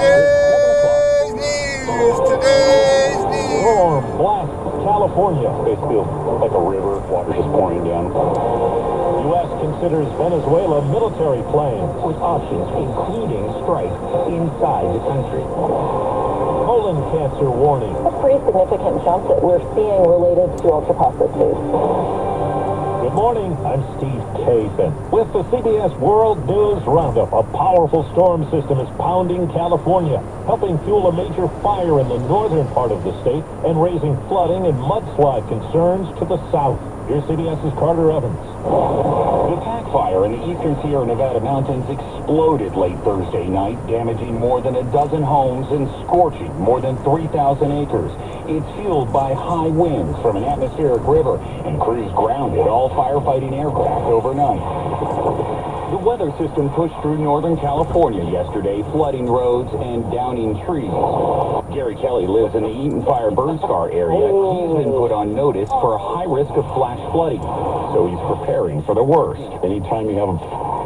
Today's news. Today's news. Storm blasts California. Basically, like a river, water just pouring down. U.S. considers Venezuela military plane with options including strikes inside the country. Colon cancer warning. A pretty significant jump that we're seeing related to ultra-processed foods. Good morning, I'm Steve Capen. With the CBS World News Roundup, a powerful storm system is pounding California, helping fuel a major fire in the northern part of the state and raising flooding and mudslide concerns to the south. Here's CBS's Carter Evans. The pack fire in the eastern Sierra Nevada mountains exploded late Thursday night, damaging more than a dozen homes and scorching more than 3,000 acres. It's fueled by high winds from an atmospheric river, and crews grounded all firefighting aircraft overnight. The weather system pushed through Northern California yesterday, flooding roads and downing trees. Gary Kelly lives in the Eaton Fire Burn Scar area. He's been put on notice for a high risk of flash flooding, so he's preparing for the worst. Anytime you have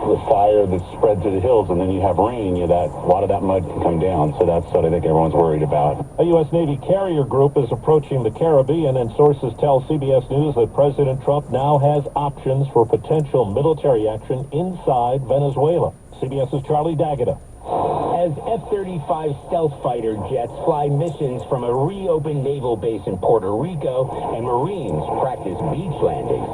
the fire that spread to the hills and then you have rain, a lot of that mud can come down. So that's what I think everyone's worried about. A U.S. Navy carrier group is approaching the Caribbean, and sources tell CBS News that President Trump now has options for potential military action inside Venezuela. CBS's Charlie D'Agata. As F-35 stealth fighter jets fly missions from a reopened naval base in Puerto Rico and Marines practice beach landings.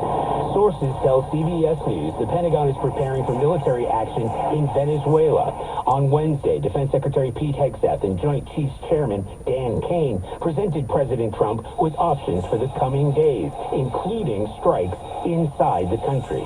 Sources tell CBS News the Pentagon is preparing for military action in Venezuela. On Wednesday, Defense Secretary Pete Hegseth and Joint Chiefs Chairman Dan Kane presented President Trump with options for the coming days, including strikes inside the country.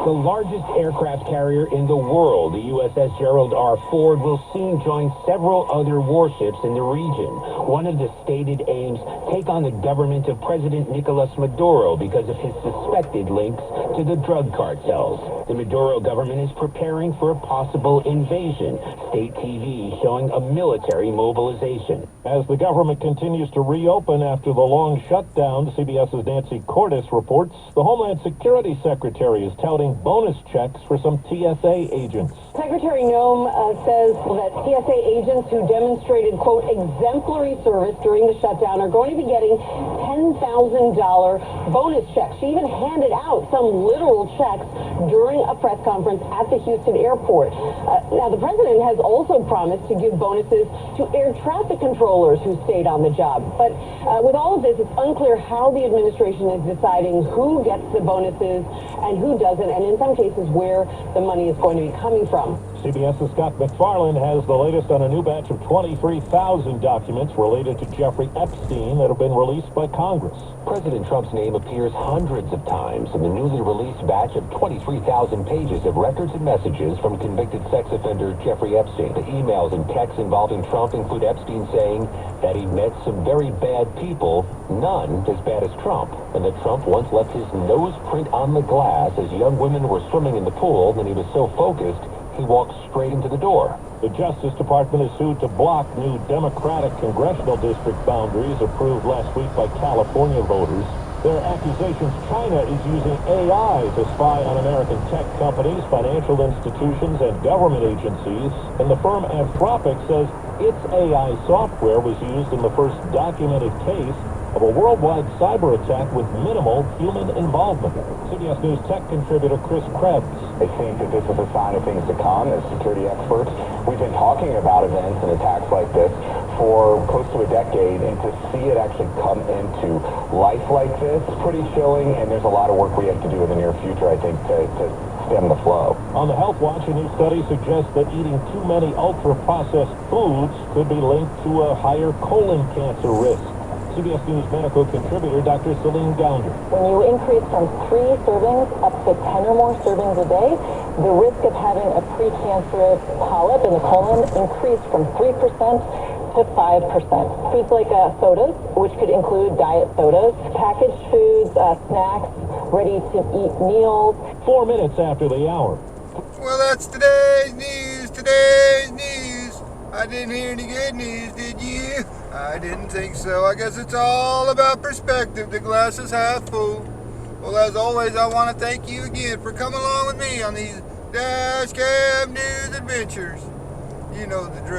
The largest aircraft carrier in the world, the USS Gerald R. Ford, will soon join several other warships in the region. One of the stated aims, take on the government of President Nicolas Maduro because of his suspected links to the drug cartels. The Maduro government is preparing for a possible invasion. State TV showing a military mobilization. As the government continues to reopen after the long shutdown, CBS's Nancy Cordes reports the Homeland Security Secretary is touting bonus checks for some TSA agents. Secretary Noem says that TSA agents who demonstrated, quote, exemplary service during the shutdown are going to be getting $10,000 bonus checks. She even handed out some literal checks during a press conference at the Houston airport. Now, the president has also promised to give bonuses to air traffic controllers who stayed on the job. But with all of this, it's unclear how the administration is deciding who gets the bonuses and who doesn't, and in some cases where the money is going to be coming from. CBS's Scott McFarland has the latest on a new batch of 23,000 documents related to Jeffrey Epstein that have been released by Congress. President Trump's name appears hundreds of times in the newly released batch of 23,000 pages of records and messages from convicted sex offender Jeffrey Epstein. The emails and texts involving Trump include Epstein saying that he met some very bad people, none as bad as Trump, and that Trump once left his nose print on the glass as young women were swimming in the pool, and he was so focused he walked straight into the door. The Justice Department is sued to block new Democratic congressional district boundaries approved last week by California voters. Their accusations China is using AI to spy on American tech companies, financial institutions, and government agencies. And the firm Anthropic says its AI software was used in the first documented case of a worldwide cyber attack with minimal human involvement. CBS News tech contributor Chris Krebs. I think that this is a sign of things to come. As security experts, we've been talking about events and attacks like this for close to a decade, and to see it actually come into life like this is pretty chilling, and there's a lot of work we have to do in the near future, I think, to stem the flow. On the Health Watch, a new study suggests that eating too many ultra-processed foods could be linked to a higher colon cancer risk. CBS News medical contributor Dr. Celine Gounder. When you increase from 3 servings up to 10 or more servings a day, the risk of having a precancerous polyp in the colon increased from 3% to 5%. Foods like sodas, which could include diet sodas, packaged foods, snacks, ready-to-eat meals. 4 minutes after the hour. Well, that's today's news. Today's news. I didn't hear any good news, did you? I didn't think so. I guess it's all about perspective. The glass is half full. Well, as always, I want to thank you again for coming along with me on these Dash Cam News adventures. You know the drill.